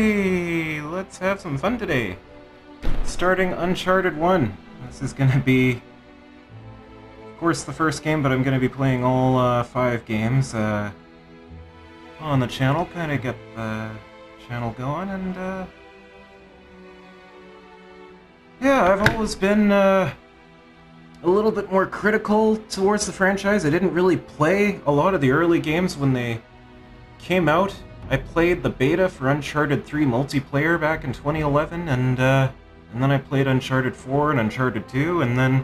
Hey, let's have some fun today. Starting Uncharted 1. This is going to be, of course, the first game, but I'm going to be playing all 5 games on the channel. Kind of get the channel going, and yeah, I've always been a little bit more critical towards the franchise. I didn't really play a lot of the early games when they came out. I played the beta for Uncharted 3 multiplayer back in 2011, and then I played Uncharted 4 and Uncharted 2, and then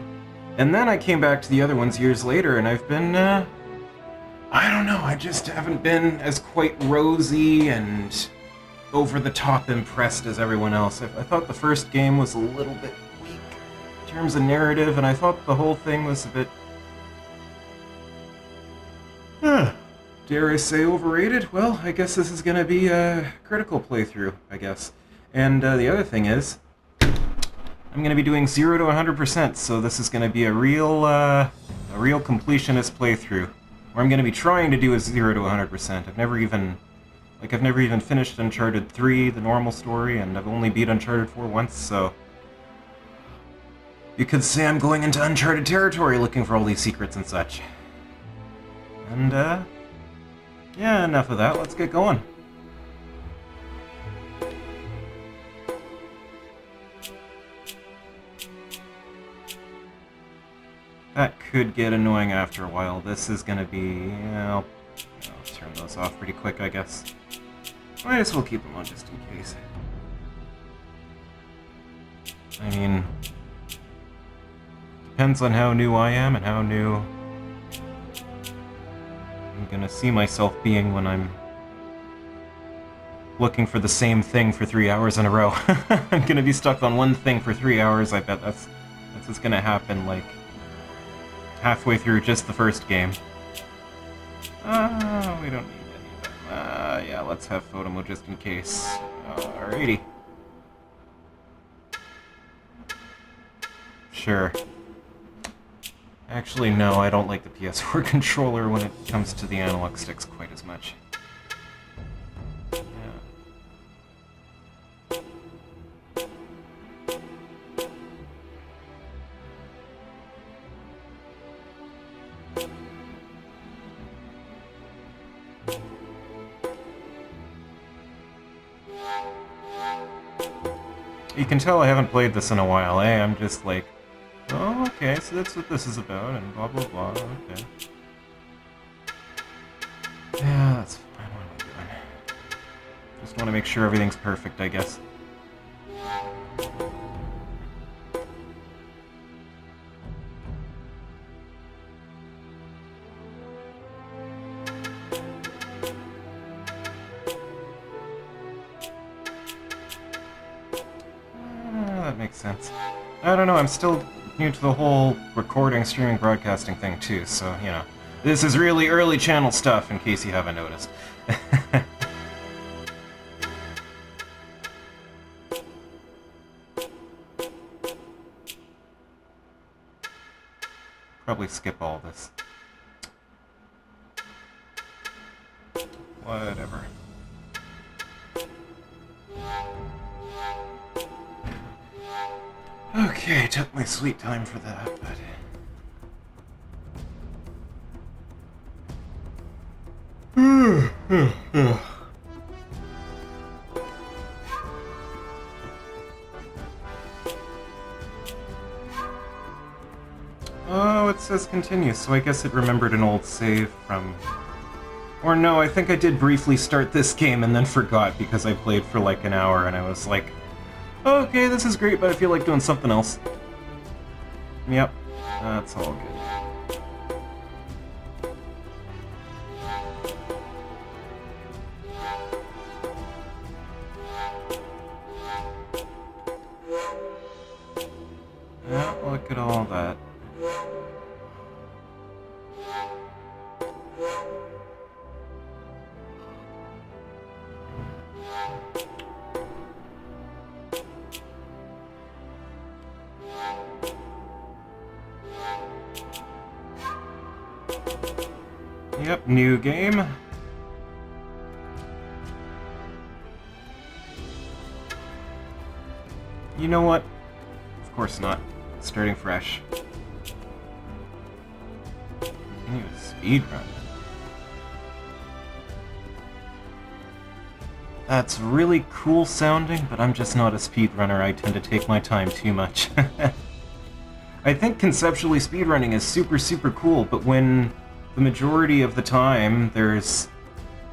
I came back to the other ones years later, and I've been, I don't know, I just haven't been as quite rosy and over-the-top impressed as everyone else. I thought the first game was a little bit weak in terms of narrative, and I thought the whole thing was a bit... dare I say overrated? Well, I guess this is going to be a critical playthrough, I guess. And the other thing is, I'm going to be doing 0 to 100%, so this is going to be a real completionist playthrough, where I'm going to be trying to do a 0 to 100%. I've never even finished Uncharted 3, the normal story, and I've only beat Uncharted 4 once, so you could say I'm going into Uncharted territory looking for all these secrets and such. And, yeah, enough of that. Let's get going. That could get annoying after a while. This is gonna be... I'll turn those off pretty quick, I guess. Might as well keep them on just in case. I mean... depends on how new I am and how new I'm gonna see myself being when I'm looking for the same thing for 3 hours in a row. I'm gonna be stuck on one thing for 3 hours. I bet that's what's gonna happen, like, halfway through just the first game. We don't need any of them. Yeah, let's have photo mode just in case. Alrighty. Sure. Actually, no, I don't like the PS4 controller when it comes to the analog sticks quite as much. Yeah. You can tell I haven't played this in a while, eh? I'm just like, oh, okay, so that's what this is about, and blah blah blah, okay. Yeah, that's fine, what am I doing? Just want to make sure everything's perfect, I guess. That makes sense. I don't know, I'm still new to the whole recording, streaming, broadcasting thing too, so, you know. This is really early channel stuff, in case you haven't noticed. Probably skip all this. Whatever. Okay, took my sweet time for that, but... Oh, it says continue, so I guess it remembered an old save from... Or no, I think I did briefly start this game and then forgot because I played for like an hour and I was like, okay, this is great, but I feel like doing something else. Yep, that's all good. Yeah, look at all that. Yep, new game. You know what? Of course not. Starting fresh. Continue a speed run. That's really cool sounding, but I'm just not a speedrunner. I tend to take my time too much. I think conceptually speedrunning is super, super cool, but when the majority of the time there's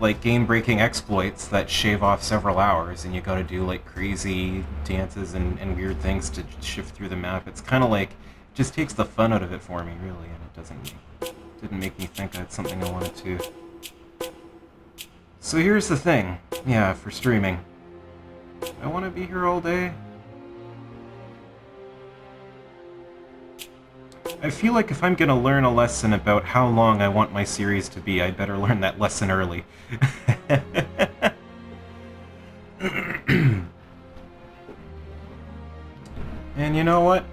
like game-breaking exploits that shave off several hours and you gotta do like crazy dances and weird things to shift through the map, it's kind of like, it just takes the fun out of it for me, really, and it didn't make me think that's something I wanted to. So here's the thing, yeah, for streaming. I want to be here all day. I feel like if I'm gonna learn a lesson about how long I want my series to be, I'd better learn that lesson early. And you know what?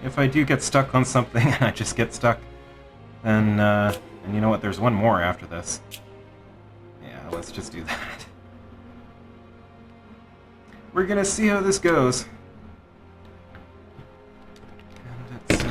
If I do get stuck on something and I just get stuck, then, and you know what, there's one more after this. Yeah, let's just do that. We're gonna see how this goes. And it's,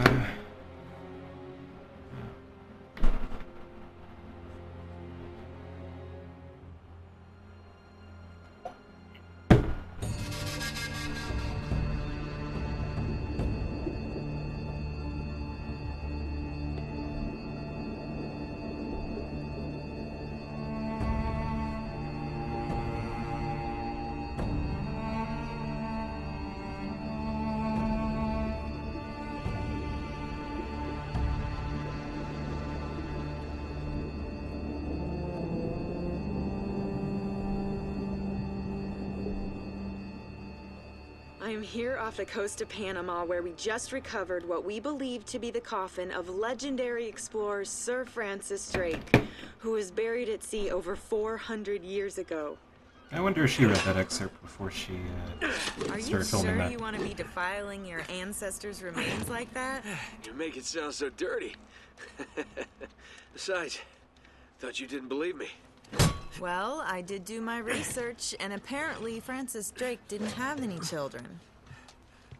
I'm here off the coast of Panama, where we just recovered what we believe to be the coffin of legendary explorer Sir Francis Drake, who was buried at sea over 400 years ago. I wonder if she read that excerpt before she started filming that. Are you sure you want to be defiling your ancestors' remains like that? You make it sound so dirty. Besides, thought you didn't believe me. Well, I did do my research, and apparently Francis Drake didn't have any children.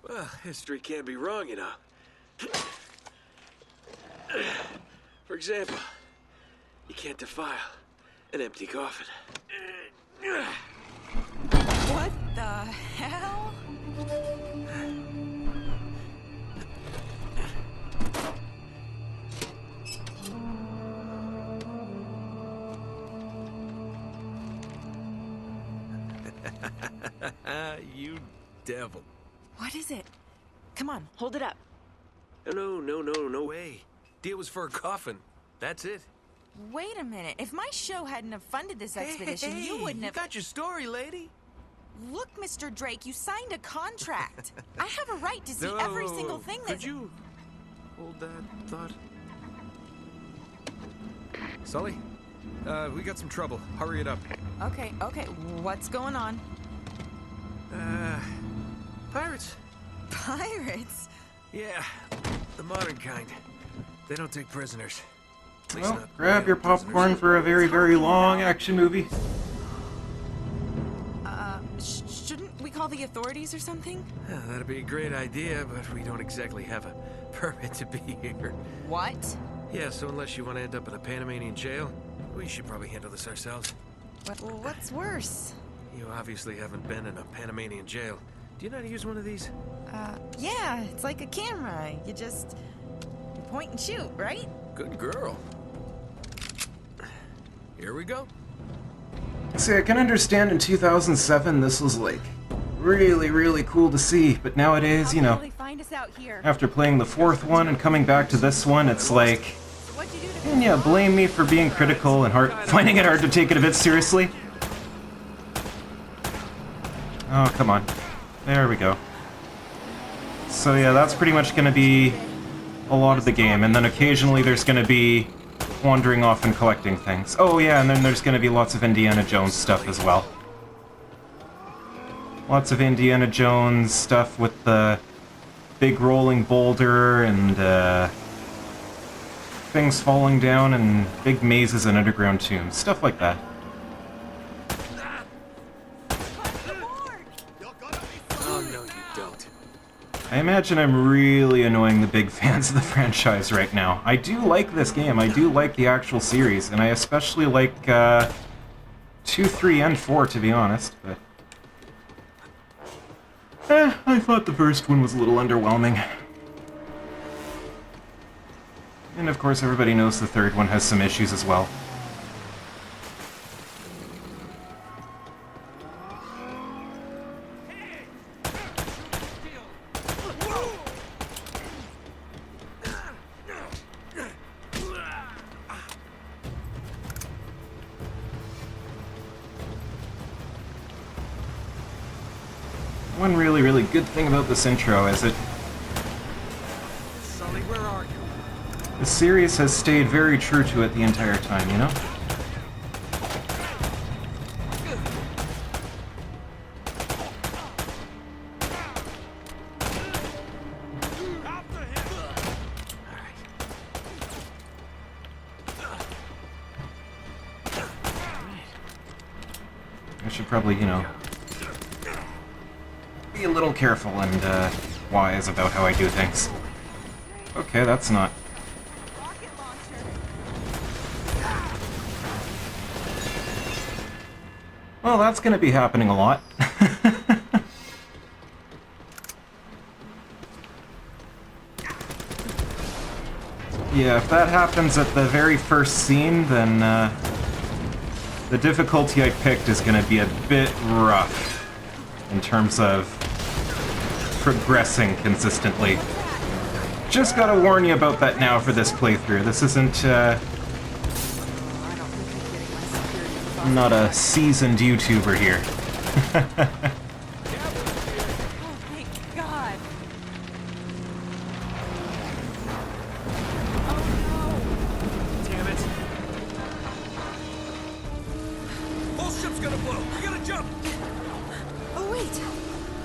Well, history can't be wrong, you know. For example, you can't defile an empty coffin. What the hell? You devil. What is it? Come on, hold it up. No way. Deal was for a coffin. That's it. Wait a minute. If my show hadn't have funded this expedition, you wouldn't have... got your story, lady. Look, Mr. Drake, you signed a contract. I have a right to see every single thing that... Could you hold that thought? Sully, we got some trouble. Hurry it up. Okay. What's going on? Pirates. Pirates? Yeah, the modern kind. They don't take prisoners. At least Well, not grab your prisoners. popcorn for a very, very long action movie. Shouldn't we call the authorities or something? Yeah, that'd be a great idea, but we don't exactly have a permit to be here. What? Yeah, so unless you want to end up in a Panamanian jail, we should probably handle this ourselves. What's worse? You obviously haven't been in a Panamanian jail. Do you know how to use one of these? Yeah, it's like a camera. You just point and shoot, right? Good girl. Here we go. See, I can understand in 2007 this was like really, really cool to see, but nowadays, you know, They find us out here. after playing the fourth one and coming back to this one, it's like, What'd you do to and yeah, blame me for being critical and finding it hard to take it a bit seriously. Oh, come on. There we go. So yeah, that's pretty much going to be a lot of the game, and then occasionally there's going to be wandering off and collecting things. Oh yeah, and then there's going to be lots of Indiana Jones stuff as well. Lots of Indiana Jones stuff with the big rolling boulder and things falling down and big mazes and underground tombs. Stuff like that. Oh, no, you don't. I imagine I'm really annoying the big fans of the franchise right now. I do like this game, I do like the actual series, and I especially like 2, 3, and 4, to be honest, but... I thought the first one was a little underwhelming. And of course everybody knows the third one has some issues as well. One really good thing about this intro is it... Sully, where are you? The series has stayed very true to it the entire time, you know? I should probably, you know, be a little careful and wise about how I do things. Okay, that's not... Well, that's gonna be happening a lot. Yeah, if that happens at the very first scene, then the difficulty I picked is gonna be a bit rough in terms of progressing consistently. Just gotta warn you about that now for this playthrough. This isn't, I'm not a seasoned YouTuber here. Oh, thank God. Damn it. Whole ship's gonna blow. We gotta jump. Oh, wait.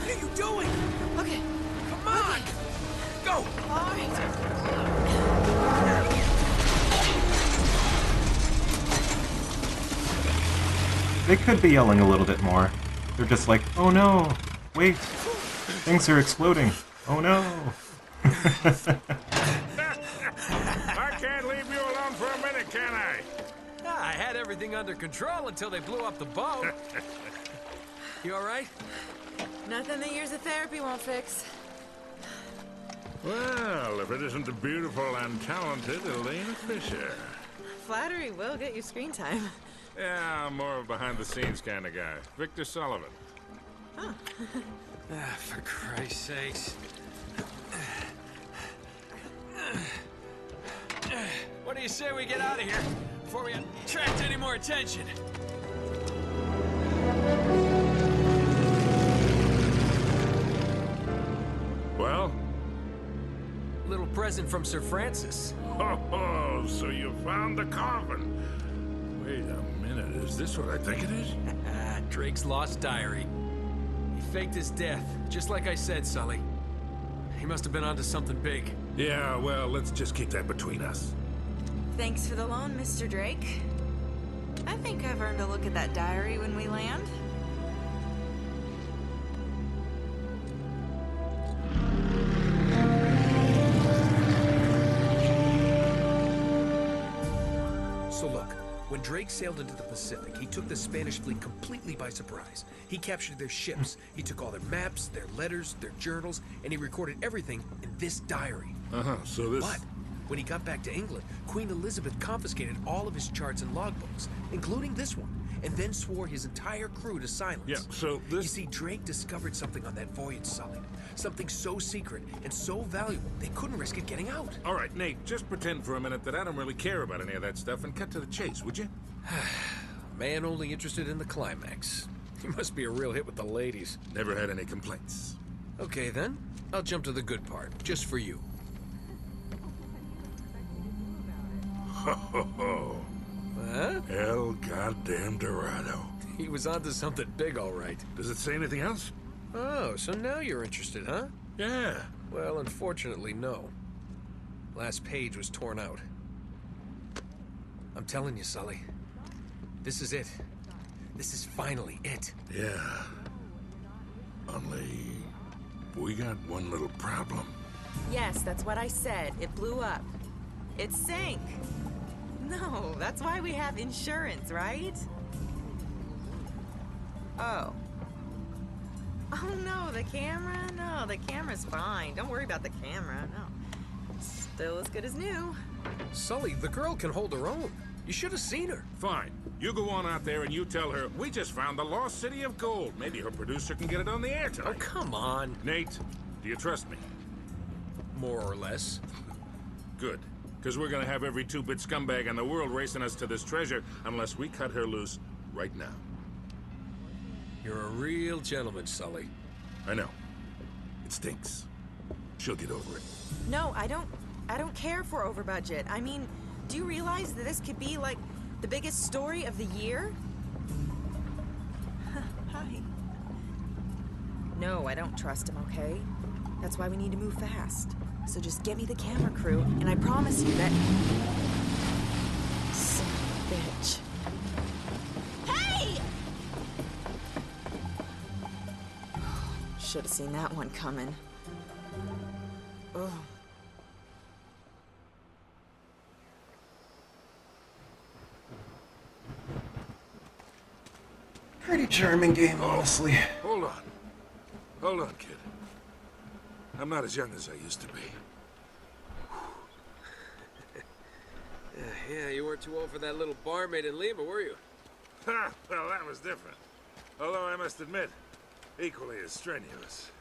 What are you doing? Okay. Come on. Go. All right. They could be yelling a little bit more. They're just like, oh no, wait, things are exploding. Oh no. I can't leave you alone for a minute, can I? I had everything under control until they blew up the boat. You all right? Nothing that years of therapy won't fix. Well, if it isn't the beautiful and talented Elena Fisher. Flattery will get you screen time. Yeah, I'm more of a behind-the-scenes kind of guy. Victor Sullivan. For Christ's sakes. What do you say we get out of here before we attract any more attention? Well? Little present from Sir Francis. Oh, so you found the coffin. Wait a minute, is this what I think it is? Drake's lost diary. He faked his death, just like I said, Sully. He must have been onto something big. Yeah, well, let's just keep that between us. Thanks for the loan, Mr. Drake. I think I've earned a look at that diary when we land. So look, when Drake sailed into the Pacific, he took the Spanish fleet completely by surprise. He captured their ships, he took all their maps, their letters, their journals, and he recorded everything in this diary. So this... But when he got back to England, Queen Elizabeth confiscated all of his charts and logbooks, including this one, and then swore his entire crew to silence. Yeah, so this... You see, Drake discovered something on that voyage, Sully. Something so secret and so valuable, they couldn't risk it getting out. All right, Nate, just pretend for a minute that I don't really care about any of that stuff and cut to the chase, would you? Man only interested in the climax. He must be a real hit with the ladies. Never had any complaints. Okay, then. I'll jump to the good part, just for you. Ho, ho, ho. Huh? El goddamn Dorado. He was onto something big, all right. Does it say anything else? Oh, so now you're interested, huh? Yeah. Well, unfortunately, no. Last page was torn out. I'm telling you, Sully. This is it. This is finally it. Yeah. Only... we got one little problem. Yes, that's what I said. It blew up. It sank. No, that's why we have insurance, right? Oh. Oh no, the camera? No, the camera's fine. Don't worry about the camera, no. It's still as good as new. Sully, the girl can hold her own. You should have seen her. Fine. You go on out there and you tell her, we just found the lost city of gold. Maybe her producer can get it on the air Oh, tonight. come on. Nate, do you trust me? More or less. Good. Because we're gonna have every two-bit scumbag in the world racing us to this treasure unless we cut her loose right now. You're a real gentleman, Sully. I know. It stinks. She'll get over it. No, I don't care for over budget. I mean, do you realize that this could be like the biggest story of the year? Hi. No, I don't trust him, okay? That's why we need to move fast. So just get me the camera crew, and I promise you that... Son of a bitch. Hey! Should have seen that one coming. Ugh. Pretty charming game, honestly. Hold on. Hold on, kid. I'm not as young as I used to be. Yeah, you weren't too old for that little barmaid in Lima, were you? Ha! Well, that was different. Although I must admit, equally as strenuous.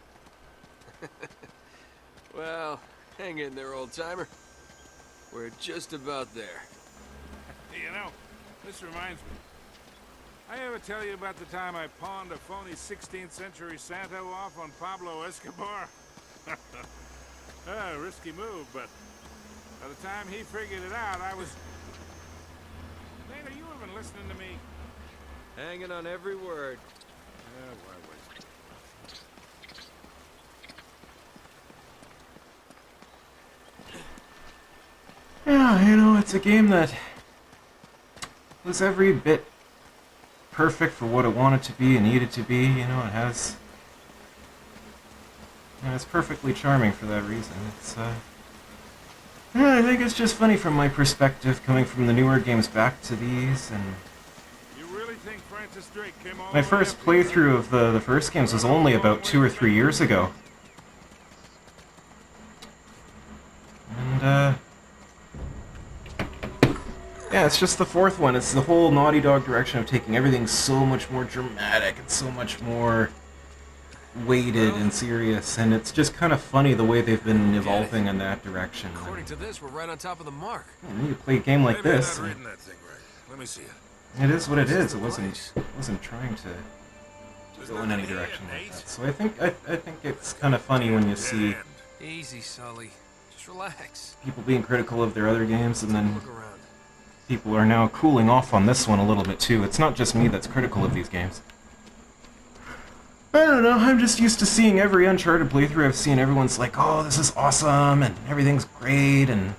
Well, hang in there, old-timer. We're just about there. Hey, you know, this reminds me. I ever tell you about the time I pawned a phony 16th century Santa off on Pablo Escobar? Risky move, but by the time he figured it out, I was... Nate, are you even listening to me? Hanging on every word. Why wait? Yeah, you know, it's a game that was every bit perfect for what it wanted to be and needed to be. You know, it has... And it's perfectly charming for that reason. It's, yeah, I think it's just funny from my perspective, coming from the newer games back to these, and... You really think Francis Drake came all My the way first up here? playthrough of the first games was only about 2 or 3 years ago. And, yeah, it's just the fourth one. It's the whole Naughty Dog direction of taking everything so much more dramatic and so much more weighted and serious, and it's just kind of funny the way they've been evolving in that direction. According to this, we're right on top of the mark. And you play a game like Maybe this, I'm not and reading that thing right. Let me see it. it is what it is. It wasn't trying to There's go in nothing any here, direction like Nate. that. So I think it's kind of funny when you see Dead end. Easy, Sully. Just relax. people being critical of their other games, and then Look around. people are now cooling off on this one a little bit too. It's not just me that's critical of these games. I don't know, I'm just used to seeing every Uncharted playthrough. I've seen everyone's like, oh, this is awesome, and everything's great, and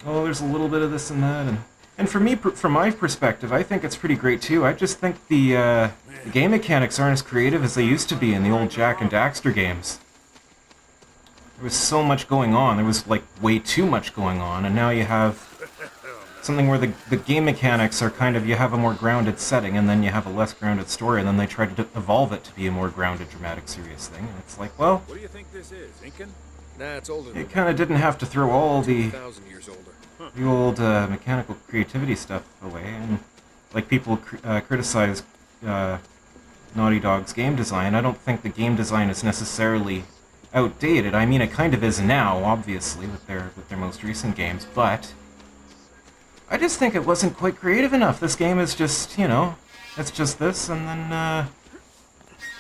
oh, there's a little bit of this and that, and for me, from my perspective, I think it's pretty great too. I just think the game mechanics aren't as creative as they used to be in the old Jak and Daxter games. There was so much going on. There was like way too much going on, and now you have something where the game mechanics are kind of, you have a more grounded setting, and then you have a less grounded story, and then they try to evolve it to be a more grounded, dramatic, serious thing. And it's like, well, What do you think this is, Incan? Nah, it's older than it kind of didn't have to throw all the 1,000 years older. old mechanical creativity stuff away, and like people criticize Naughty Dog's game design. I don't think the game design is necessarily outdated. I mean, it kind of is now, obviously, with their most recent games, but I just think it wasn't quite creative enough. This game is just, you know, it's just this, and then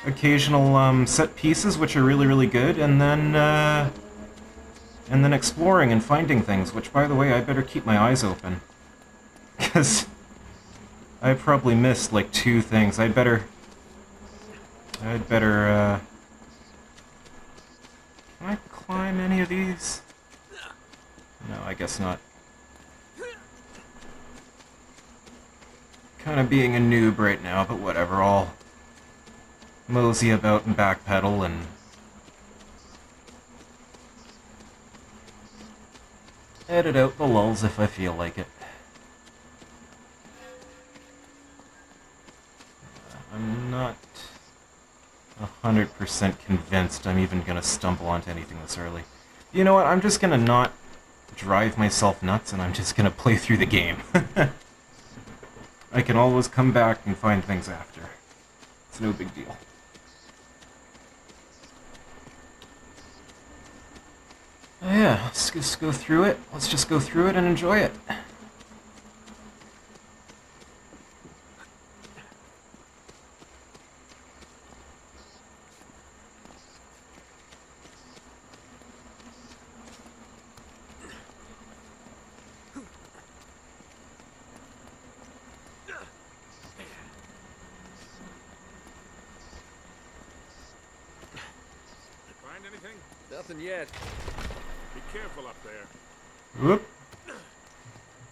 occasional set pieces, which are really, really good, and then exploring and finding things, which, by the way, I better keep my eyes open. Because I probably missed, like, 2 things. I'd better... Can I climb any of these? No, I guess not. Kind of being a noob right now, but whatever, mosey about and backpedal and edit out the lulls if I feel like it. I'm not 100% convinced I'm even going to stumble onto anything this early. You know what, I'm just going to not drive myself nuts and I'm just going to play through the game. I can always come back and find things after. It's no big deal. Yeah, let's just go through it. Let's just go through it and enjoy it. Find anything? Nothing yet. Be careful up there. Whoop.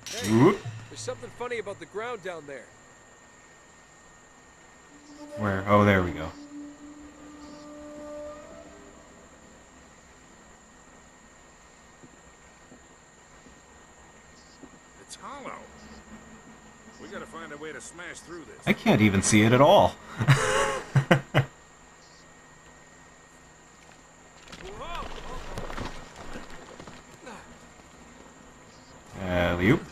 Hey, Whoop. there's something funny about the ground down there. Where? Oh, there we go. It's hollow. We gotta find a way to smash through this. I can't even see it at all. Alley-oop.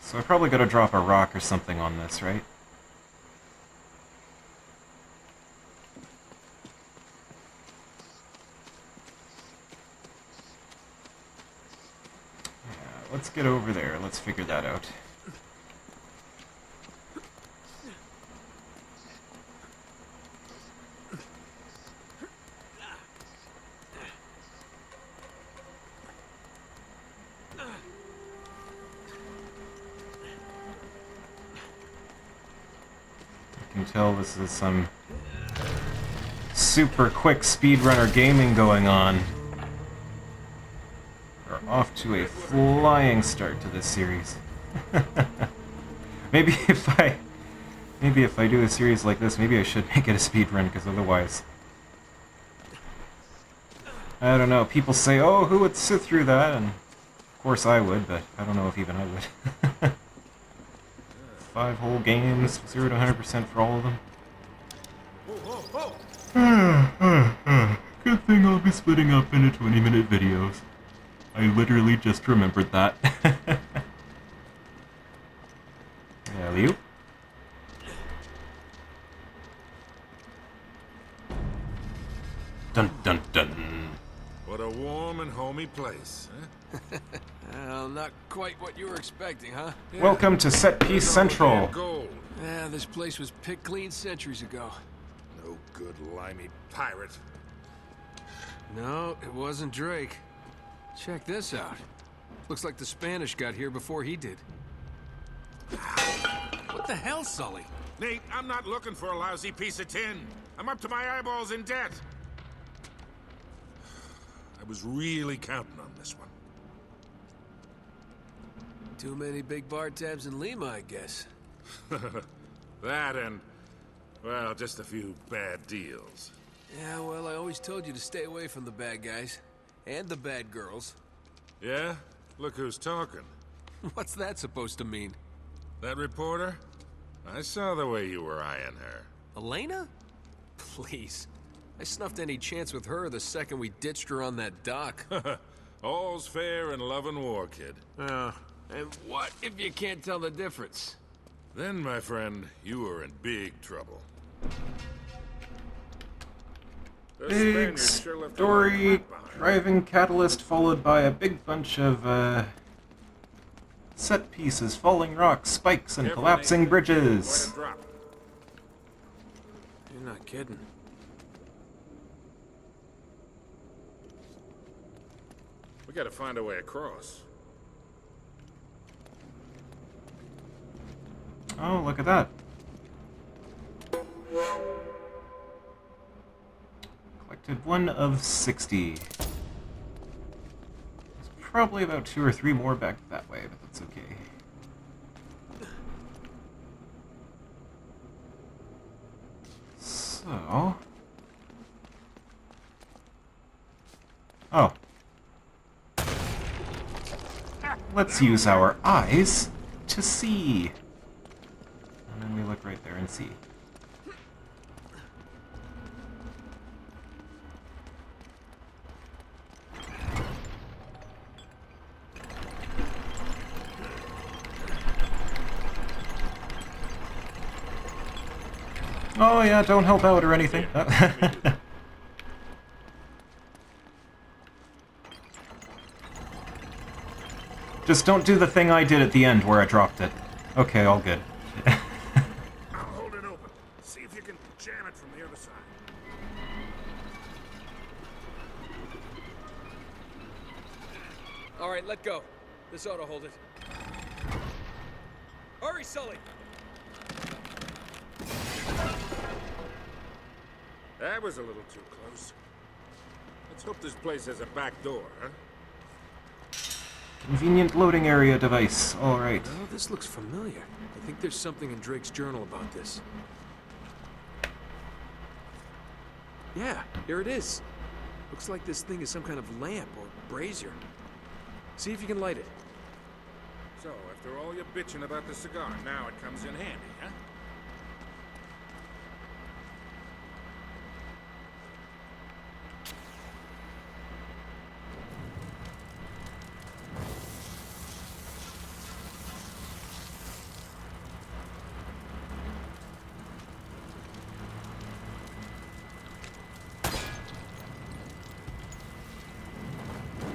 So I probably gotta drop a rock or something on this, right? Yeah, let's get over there. Let's figure that out. I can tell this is some super quick speedrunner gaming going on. We're off to a flying start to this series. Maybe if I do a series like this, maybe I should make it a speedrun, because otherwise, I don't know. People say, "Oh, who would sit through that?" And of course I would, but I don't know if even I would. 5 whole games, 0 to 100% for all of them. Good thing I'll be splitting up into 20-minute videos. I literally just remembered that. Alley-oop. Dun dun dun. What a warm and homey place, huh? Well, not quite what you were expecting, huh? Welcome to Set Piece Central. Gold. Yeah, this place was picked clean centuries ago. No good limey pirate. No, it wasn't Drake. Check this out. Looks like the Spanish got here before he did. What the hell, Sully? Nate, I'm not looking for a lousy piece of tin. I'm up to my eyeballs in debt. I was really counting on this one. Too many big bar tabs in Lima, I guess. That and, well, just a few bad deals. Yeah, well, I always told you to stay away from the bad guys. And the bad girls. Yeah? Look who's talking. What's that supposed to mean? That reporter? I saw the way you were eyeing her. Elena? Please. I snuffed any chance with her the second we ditched her on that dock. All's fair in love and war, kid. And what if you can't tell the difference? Then, my friend, you are in big trouble. Those Big Spaniards sure left a story, mark behind. driving catalyst followed by a big bunch of set pieces, falling rocks, spikes, and Careful, collapsing Nate. bridges. Quite a drop. You're not kidding. We gotta find a way across. Oh, look at that. Collected 1 of 60. There's probably about 2 or 3 more back that way, but that's okay. So... Oh. Let's use our eyes to see. And then we look right there and see. Oh yeah, don't help out or anything. Just don't do the thing I did at the end where I dropped it. Okay, all good. I'll hold it open. See if you can jam it from the other side. All right, let go. This ought to hold it. Hurry, Sully! That was a little too close. Let's hope this place has a back door, huh? Convenient loading area device. Alright. Oh, this looks familiar. I think there's something in Drake's journal about this. Yeah, here it is. Looks like this thing is some kind of lamp or brazier. See if you can light it. So, after all your bitching about the cigar, now it comes in handy, huh?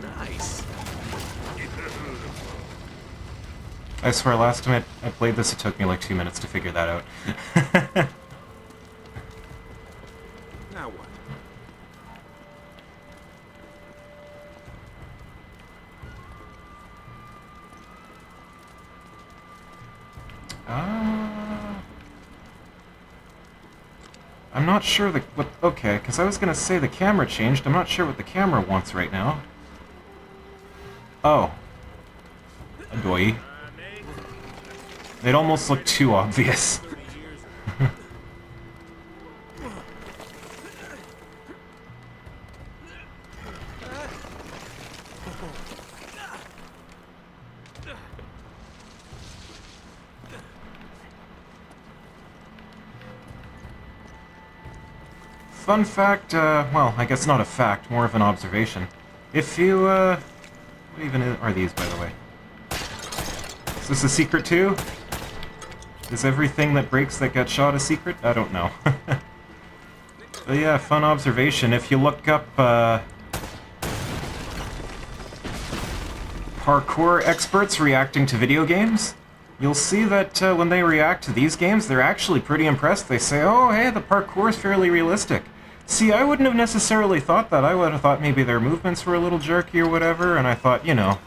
Nice. I swear, last time I played this, it took me like 2 minutes to figure that out. Now what? I'm not sure what... Okay, because I was going to say the camera changed. I'm not sure what the camera wants right now. Oh. Adoy. It almost looked too obvious. Fun fact, well, I guess not a fact, more of an observation. If you, what even are these, by the way? Is this a secret too? Is everything that breaks that got shot a secret? I don't know. But yeah, fun observation. If you look up, parkour experts reacting to video games, you'll see that when they react to these games, they're actually pretty impressed. They say, oh, hey, the parkour is fairly realistic. See, I wouldn't have necessarily thought that. I would have thought maybe their movements were a little jerky or whatever, and I thought, you know,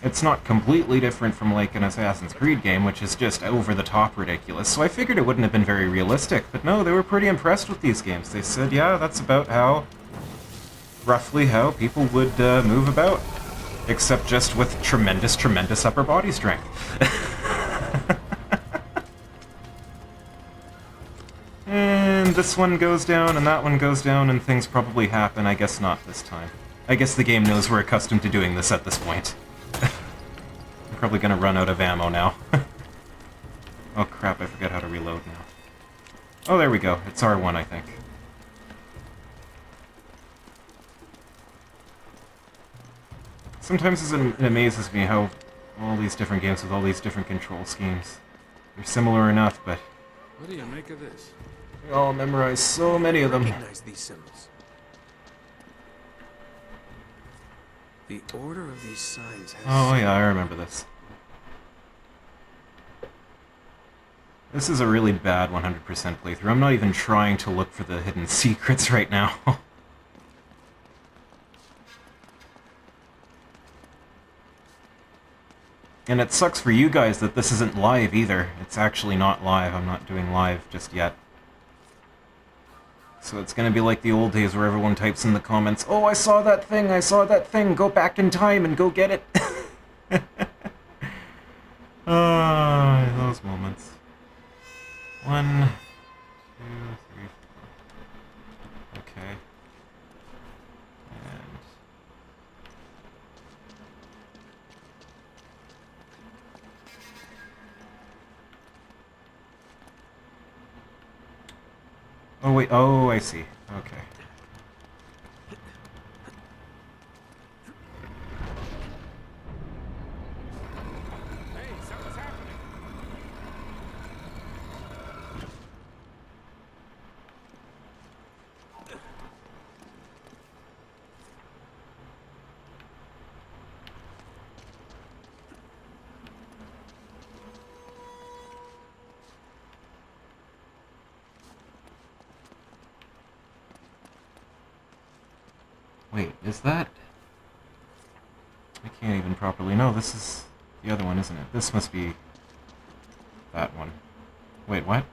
it's not completely different from, like, an Assassin's Creed game, which is just over-the-top ridiculous. So I figured it wouldn't have been very realistic. But no, they were pretty impressed with these games. They said, yeah, that's about how, roughly how people would move about. Except just with tremendous, tremendous upper body strength. And this one goes down, and that one goes down, and things probably happen. I guess not this time. I guess the game knows we're accustomed to doing this at this point. I'm probably gonna run out of ammo now. Oh crap, I forgot how to reload now. Oh, there we go. It's R1, I think. Sometimes it amazes me how all these different games with all these different control schemes, they're similar enough, but What do you make of this? we all memorize so many of them. Recognize these symbols. The order of these signs has... Oh yeah, I remember this. This is a really bad 100% playthrough. I'm not even trying to look for the hidden secrets right now. And it sucks for you guys that this isn't live either. It's actually not live. I'm not doing live just yet. So it's gonna be like the old days where everyone types in the comments, oh, I saw that thing, go back in time and go get it. Those moments. 1, 3, 4. Okay. And... oh, wait. Oh, I see. Okay. Hey, something's happening. Wait, is that... I can't even properly... No, this is the other one, isn't it? This must be that one. Wait, what?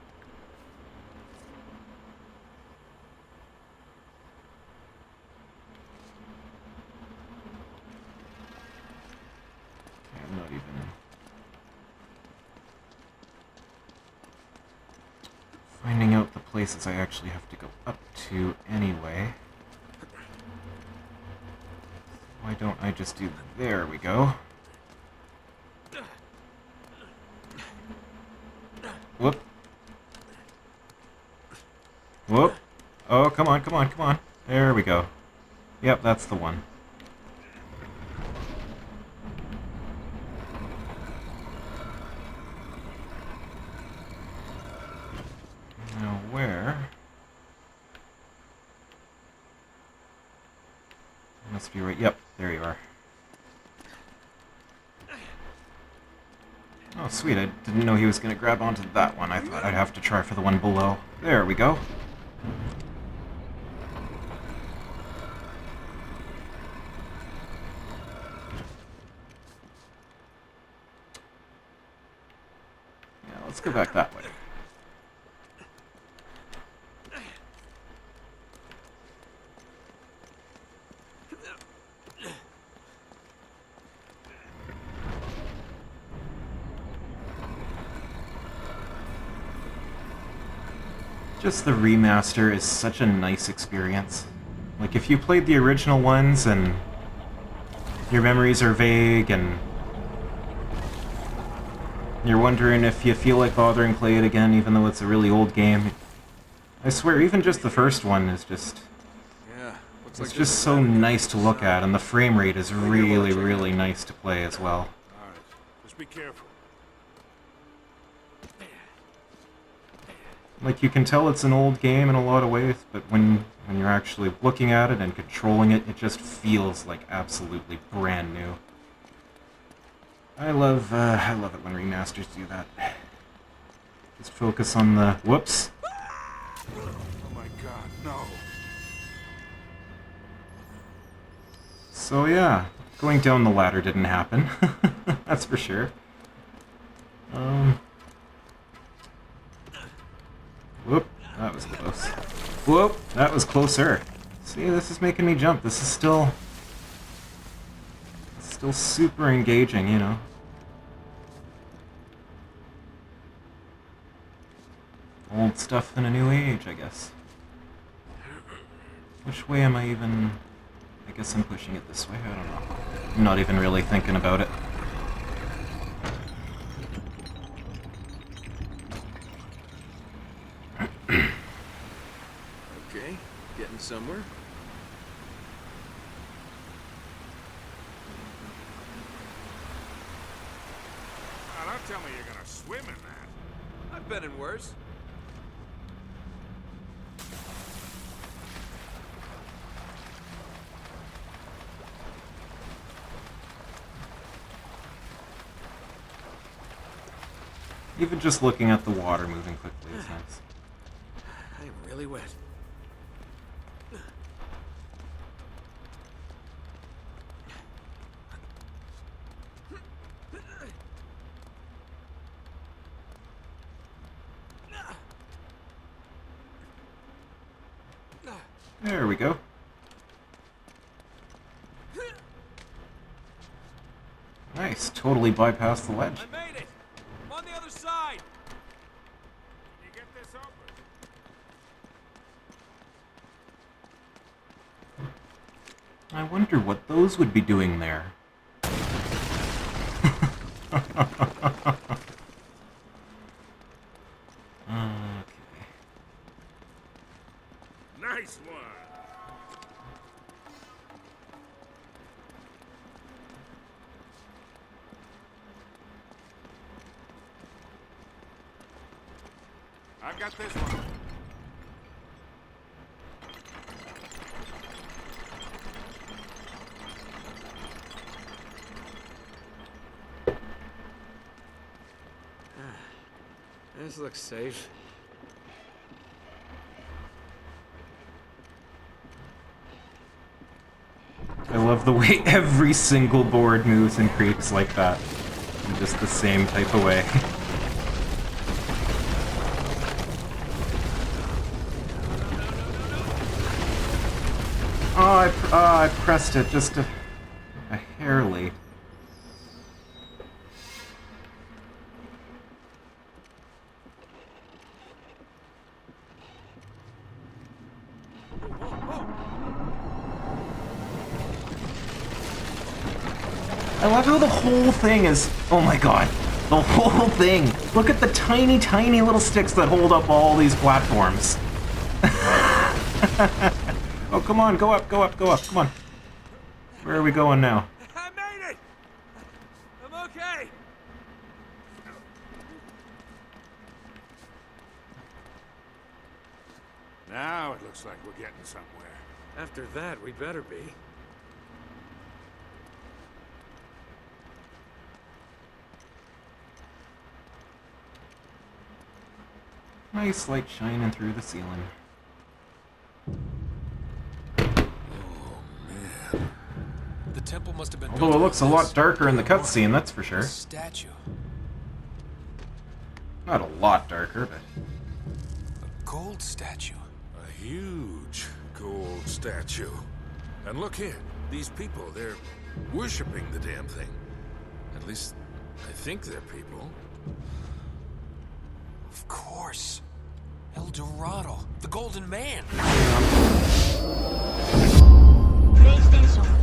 Okay, I'm not even... finding out the places I actually have to go up to anyway. Why don't I just do... There we go. Whoop. Whoop. Oh, come on, come on, come on. There we go. Yep, that's the one. Now where? Must be right. Yep, there you are. Oh, sweet. I didn't know he was going to grab onto that one. I thought I'd have to try for the one below. There we go. Yeah, let's go back that way. Just the remaster is such a nice experience. Like, if you played the original ones and your memories are vague and you're wondering if you feel like bothering play it again even though it's a really old game, I swear, even just the first one is just... Yeah, looks it's like just so nice to look at, and the frame rate is really, really nice to play as well. All right, just be careful. Like, you can tell it's an old game in a lot of ways, but when you're actually looking at it and controlling it, it just feels like absolutely brand new. I love it when remasters do that. Just focus on the... Whoops! Oh my god, no. So yeah, going down the ladder didn't happen. That's for sure. Whoop, that was close. Whoop, that was closer. See, this is making me jump. This is still super engaging, you know. Old stuff in a new age, I guess. Which way am I even... I guess I'm pushing it this way, I don't know. I'm not even really thinking about it. Okay, getting somewhere. Now, don't tell me you're gonna swim in that. I've been in worse. Even just looking at the water moving quickly is nice. I'm really wet. There we go. Nice, totally bypassed the ledge. I made it! I'm on the other side! Can you get this open? I wonder what those would be doing there. Okay. Nice one. I've got this one. This looks safe. I love the way every single board moves and creeps like that. In just the same type of way. I pressed it just a hair late. I love how the whole thing is... Oh my god. The whole thing. Look at the tiny, tiny little sticks that hold up all these platforms. Oh, come on. Go up, go up, go up. Come on. Where are we going now? I made it! I'm okay! Now it looks like we're getting somewhere. After that, we better be. Nice light shining through the ceiling. The temple must have been Although it looks a lot darker in the cutscene, that's for sure. Statue. Not a lot darker, but... A gold statue. A huge gold statue. And look here, these people, they're worshipping the damn thing. At least, I think they're people. Of course. El Dorado, the Golden Man. PlayStation